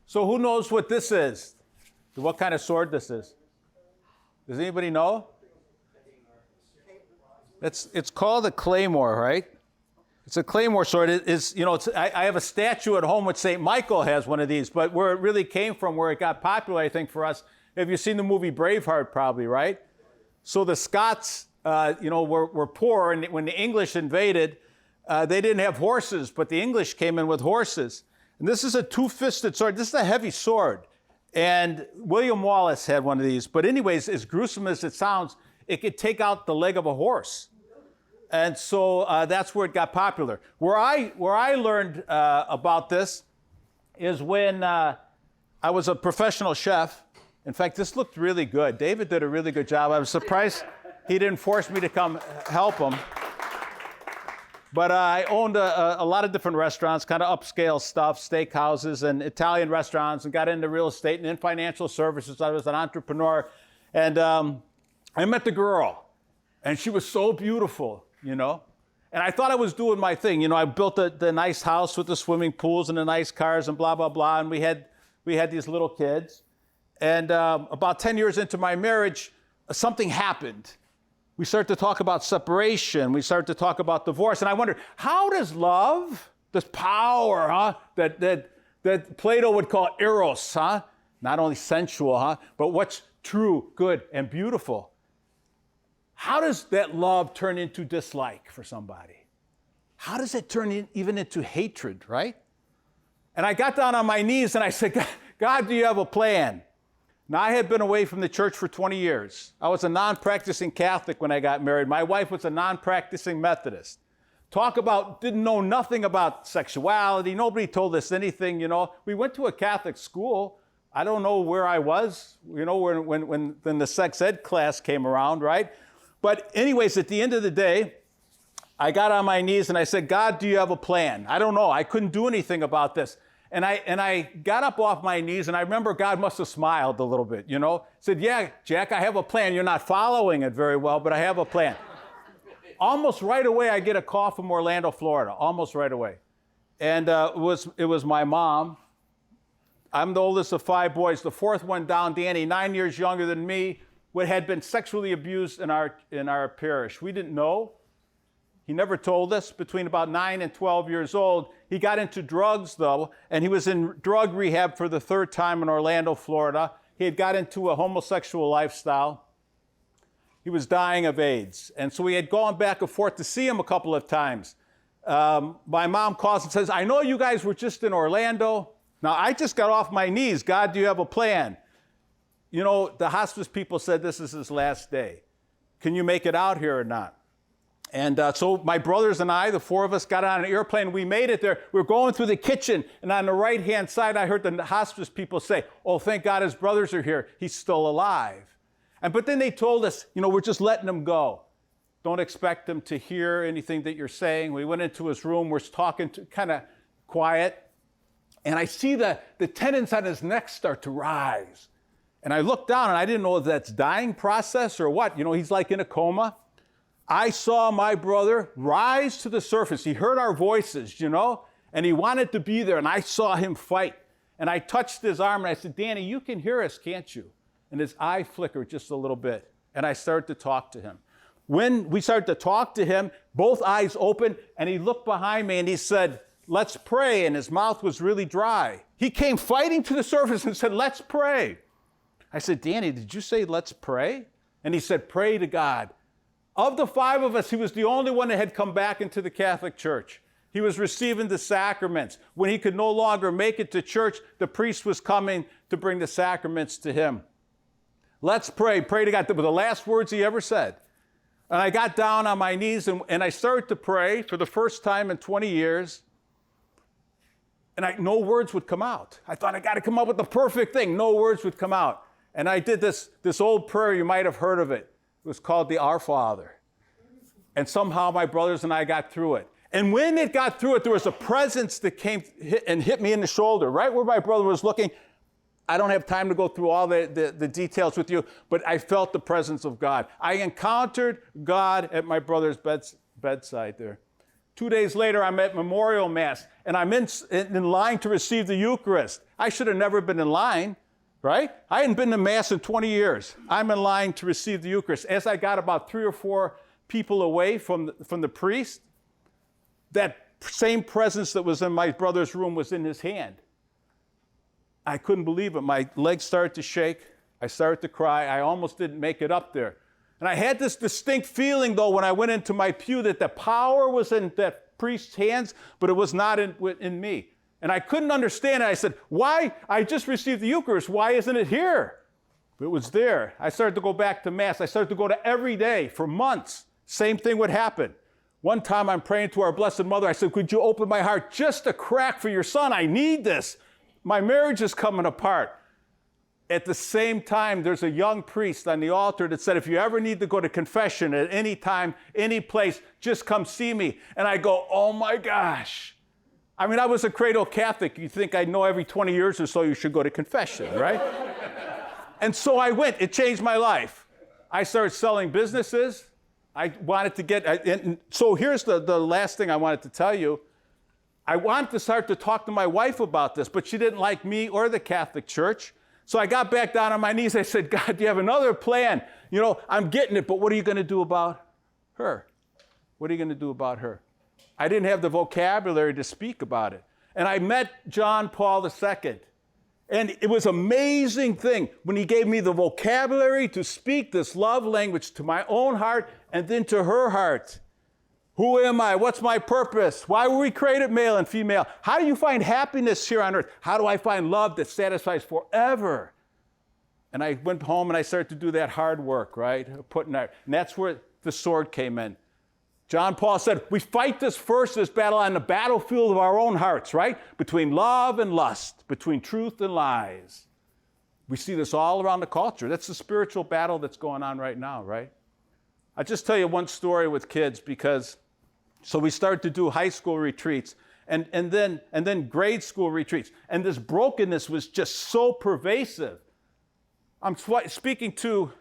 So who knows what this is? What kind of sword this is? Does anybody know? It's called a claymore, right? It's a claymore sword. I have a statue at home which St. Michael has one of these, but where it really came from, where it got popular, I think, for us, have you seen the movie Braveheart, probably, right? So the Scots, were poor, and when the English invaded, they didn't have horses, but the English came in with horses. And this is a two-fisted sword. This is a heavy sword. And William Wallace had one of these. But anyways, as gruesome as it sounds, it could take out the leg of a horse. And so that's where it got popular. Where I learned about this is when I was a professional chef. In fact, this looked really good. David did a really good job. I was surprised he didn't force me to come help him. But I owned a lot of different restaurants, kind of upscale stuff, steakhouses and Italian restaurants, and got into real estate and in financial services. I was an entrepreneur. And I met the girl, and she was so beautiful, And I thought I was doing my thing. I built the nice house with the swimming pools and the nice cars and blah, blah, blah. And we had these little kids. And about 10 years into my marriage, something happened. We started to talk about separation. We started to talk about divorce. And I wondered, how does love, this power, that Plato would call eros, not only sensual, but what's true, good, and beautiful, how does that love turn into dislike for somebody? How does it turn even into hatred, right? And I got down on my knees and I said, God, do you have a plan? Now, I had been away from the church for 20 years. I was a non-practicing Catholic when I got married. My wife was a non-practicing Methodist. Didn't know nothing about sexuality. Nobody told us anything, We went to a Catholic school. I don't know where I was, when the sex ed class came around, right? But anyways, at the end of the day, I got on my knees and I said, God, do you have a plan? I don't know. I couldn't do anything about this. And I got up off my knees, and I remember God must have smiled a little bit, Said, yeah, Jack, I have a plan. You're not following it very well, but I have a plan. Almost right away, I get a call from Orlando, Florida, almost right away. And it was my mom. I'm the oldest of 5 boys. The fourth one down, Danny, 9 years younger than me, had been sexually abused in our parish. We didn't know. He never told us. Between about 9 and 12 years old, he got into drugs, though, and he was in drug rehab for the 3rd time in Orlando, Florida. He had got into a homosexual lifestyle. He was dying of AIDS. And so we had gone back and forth to see him a couple of times. My mom calls and says, I know you guys were just in Orlando. Now, I just got off my knees. God, do you have a plan? The hospice people said this is his last day. Can you make it out here or not? And so my brothers and I, the 4 of us, got on an airplane. We made it there. We were going through the kitchen, and on the right-hand side, I heard the hospice people say, oh, thank God his brothers are here. He's still alive. But then they told us, we're just letting him go. Don't expect him to hear anything that you're saying. We went into his room. We're talking kind of quiet. And I see the tendons on his neck start to rise. And I look down, and I didn't know if that's dying process or what. He's like in a coma. I saw my brother rise to the surface. He heard our voices, and he wanted to be there, and I saw him fight. And I touched his arm, and I said, Danny, you can hear us, can't you? And his eye flickered just a little bit, and I started to talk to him. When we started to talk to him, both eyes opened, and he looked behind me, and he said, let's pray, and his mouth was really dry. He came fighting to the surface and said, let's pray. I said, Danny, did you say let's pray? And he said, pray to God. Of the 5 of us, he was the only one that had come back into the Catholic Church. He was receiving the sacraments. When he could no longer make it to church, the priest was coming to bring the sacraments to him. Let's pray. Pray to God. That were the last words he ever said. And I got down on my knees and I started to pray for the first time in 20 years. And no words would come out. I thought I got to come up with the perfect thing. No words would come out. And I did this old prayer. You might have heard of it. It was called the Our Father. And somehow my brothers and I got through it. And when it got through it, there was a presence that came and hit me in the shoulder, right where my brother was looking. I don't have time to go through all the details with you, but I felt the presence of God. I encountered God at my brother's bedside there. 2 days later, I'm at Memorial Mass, and I'm in line to receive the Eucharist. I should have never been in line, right? I hadn't been to Mass in 20 years. I'm in line to receive the Eucharist. As I got about 3 or 4 people away from the priest, that same presence that was in my brother's room was in his hand. I couldn't believe it. My legs started to shake. I started to cry. I almost didn't make it up there. And I had this distinct feeling, though, when I went into my pew that the power was in that priest's hands, but it was not in me. And I couldn't understand it. I said, why? I just received the Eucharist. Why isn't it here? But it was there. I started to go back to Mass. I started to go to every day for months. Same thing would happen. One time I'm praying to our Blessed Mother. I said, could you open my heart just a crack for your son? I need this. My marriage is coming apart. At the same time, there's a young priest on the altar that said, if you ever need to go to confession at any time, any place, just come see me. And I go, oh my gosh. I mean, I was a cradle Catholic. You think I know every 20 years or so you should go to confession, right? And so I went. It changed my life. I started selling businesses. I wanted to get, and so here's the last thing I wanted to tell you. I wanted to start to talk to my wife about this, but she didn't like me or the Catholic Church. So I got back down on my knees. I said, God, do you have another plan? You know, I'm getting it, but what are you going to do about her? What are you going to do about her? I didn't have the vocabulary to speak about it. And I met John Paul II. And it was an amazing thing when he gave me the vocabulary to speak this love language to my own heart and then to her heart. Who am I? What's my purpose? Why were we created male and female? How do you find happiness here on earth? How do I find love that satisfies forever? And I went home and I started to do that hard work, right? And that's where the sword came in. John Paul said, we fight this battle on the battlefield of our own hearts, right? Between love and lust, between truth and lies. We see this all around the culture. That's the spiritual battle that's going on right now, right? I'll just tell you one story with kids because, so we started to do high school retreats and then grade school retreats. And this brokenness was just so pervasive. I'm speaking to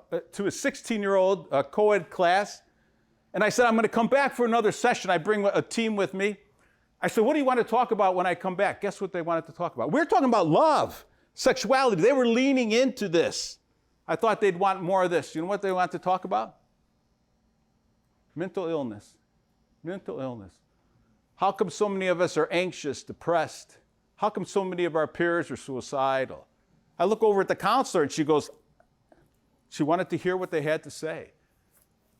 a 16-year-old co-ed class. And I said, I'm going to come back for another session. I bring a team with me. I said, what do you want to talk about when I come back? Guess what they wanted to talk about? We were talking about love, sexuality. They were leaning into this. I thought they'd want more of this. You know what they want to talk about? Mental illness. Mental illness. How come so many of us are anxious, depressed? How come so many of our peers are suicidal? I look over at the counselor and she goes, she wanted to hear what they had to say.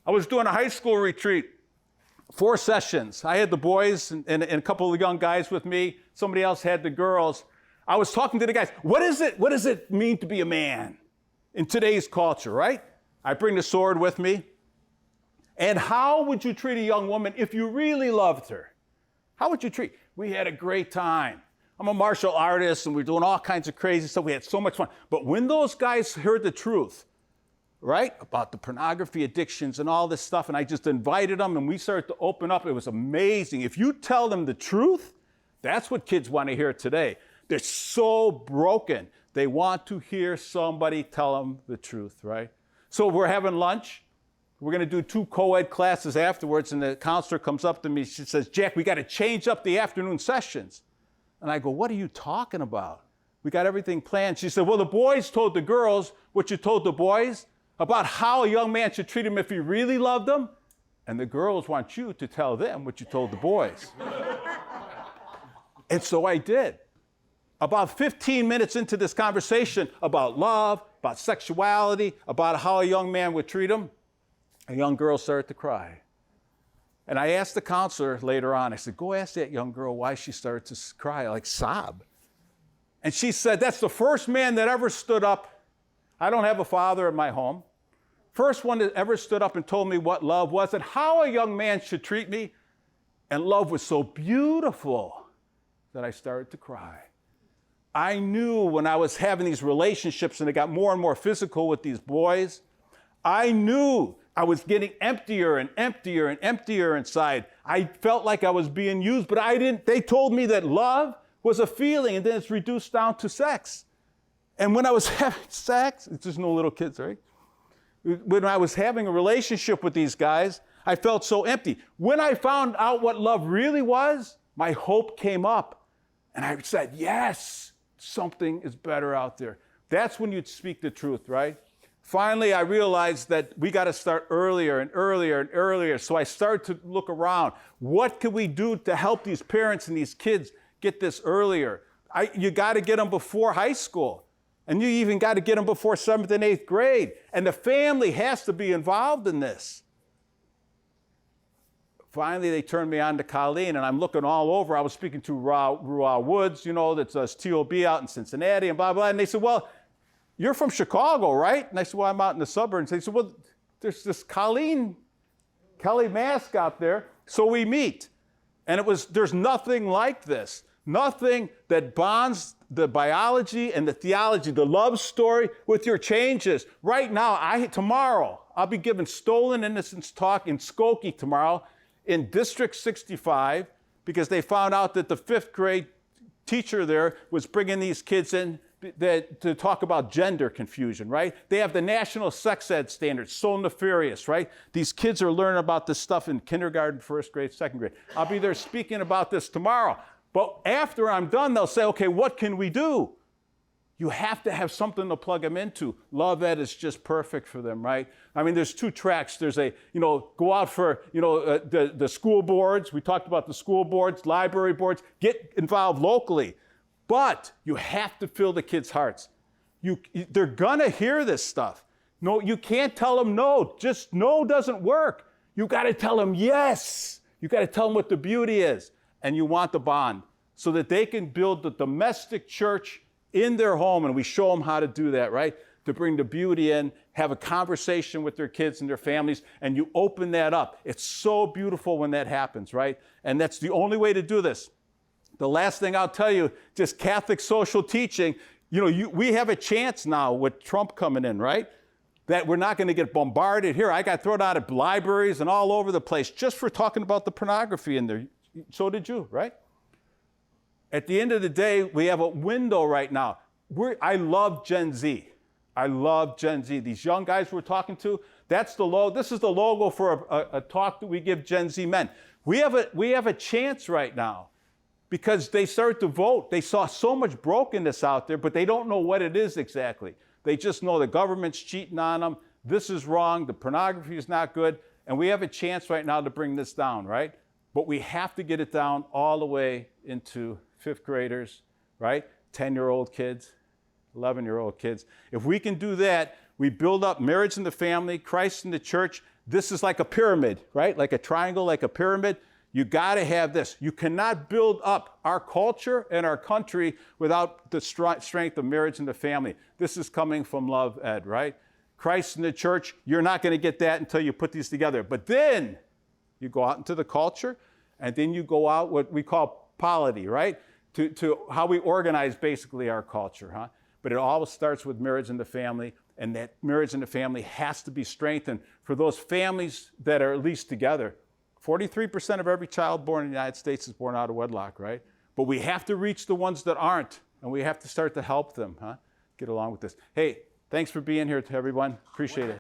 I was doing a high school retreat, 4 sessions. I had the boys and a couple of young guys with me. Somebody else had the girls. I was talking to the guys. What does it mean to be a man in today's culture, right? I bring the sword with me. And how would you treat a young woman if you really loved her? How would you treat? We had a great time. I'm a martial artist and we're doing all kinds of crazy stuff. We had so much fun. But when those guys heard the truth, right, about the pornography addictions and all this stuff, and I just invited them and we started to open up, it was amazing. If you tell them the truth, that's what kids want to hear today. They're so broken. They want to hear somebody tell them the truth, right? So we're having lunch. We're going to do 2 co-ed classes afterwards, and the counselor comes up to me. She says, Jack, we got to change up the afternoon sessions. And I go, what are you talking about? We got everything planned. She said, well, the boys told the girls what you told the boys about how a young man should treat him if he really loved them, and the girls want you to tell them what you told the boys. And so I did. About 15 minutes into this conversation about love, about sexuality, about how a young man would treat him, a young girl started to cry. And I asked the counselor later on, I said, go ask that young girl why she started to cry, like sob. And she said, that's the first man that ever stood up. I don't have a father in my home. First one that ever stood up and told me what love was and how a young man should treat me. And love was so beautiful that I started to cry. I knew when I was having these relationships and it got more and more physical with these boys, I knew I was getting emptier and emptier and emptier inside. I felt like I was being used, but I didn't. They told me that love was a feeling and then it's reduced down to sex. And when I was having sex, it's just no little kids, right? When I was having a relationship with these guys, I felt so empty. When I found out what love really was, my hope came up. And I said, yes, something is better out there. That's when you'd speak the truth, right? Finally, I realized that we got to start earlier and earlier and earlier. So I started to look around. What can we do to help these parents and these kids get this earlier? You got to get them before high school. And you even got to get them before 7th and 8th grade. And the family has to be involved in this. Finally, they turned me on to Colleen, and I'm looking all over. I was speaking to Ruau Woods, that's a TOB out in Cincinnati, and blah, blah. And they said, well, you're from Chicago, right? And I said, well, I'm out in the suburbs. They said, well, there's this Kelly Mask out there. So we meet. And there's nothing like this. Nothing that bonds the biology and the theology, the love story with your changes. Right now, tomorrow, I'll be giving Stolen Innocence talk in Skokie tomorrow in District 65 because they found out that the 5th grade teacher there was bringing these kids in to talk about gender confusion, right? They have the national sex ed standards, so nefarious, right? These kids are learning about this stuff in kindergarten, 1st grade, 2nd grade. I'll be there speaking about this tomorrow. But after I'm done, they'll say, okay, what can we do? You have to have something to plug them into. LoveEd is just perfect for them, right? I mean, there's 2 tracks. There's go out for, the school boards. We talked about the school boards, library boards. Get involved locally. But you have to fill the kids' hearts. They're going to hear this stuff. No, you can't tell them no. Just no doesn't work. You got to tell them yes. You got to tell them what the beauty is. And you want the bond so that they can build the domestic church in their home. And we show them how to do that, right? To bring the beauty in, have a conversation with their kids and their families, and you open that up. It's so beautiful when that happens, right? And that's the only way to do this. The last thing I'll tell you, just Catholic social teaching, we have a chance now with Trump coming in, right? That we're not going to get bombarded here. I got thrown out of libraries and all over the place just for talking about the pornography in there. So did you, right? At the end of the day, we have a window right now. I love Gen Z. I love Gen Z. These young guys we're talking to, that's the logo. This is the logo for a talk that we give Gen Z men. We have a chance right now because they started to vote. They saw so much brokenness out there, but they don't know what it is exactly. They just know the government's cheating on them. This is wrong. The pornography is not good. And we have a chance right now to bring this down, right? But we have to get it down all the way into 5th graders, right? 10-year-old kids, 11-year-old kids. If we can do that, we build up marriage in the family, Christ in the church. This is like a pyramid, right? Like a triangle, like a pyramid. You got to have this. You cannot build up our culture and our country without the strength of marriage in the family. This is coming from LoveEd, right? Christ in the church, you're not going to get that until you put these together. But then you go out into the culture, and then you go out what we call polity, right? To how we organize basically our culture, huh? But it all starts with marriage in the family, and that marriage in the family has to be strengthened for those families that are at least together. 43% of every child born in the United States is born out of wedlock, right? But we have to reach the ones that aren't, and we have to start to help them, huh? Get along with this. Hey, thanks for being here to everyone. Appreciate it.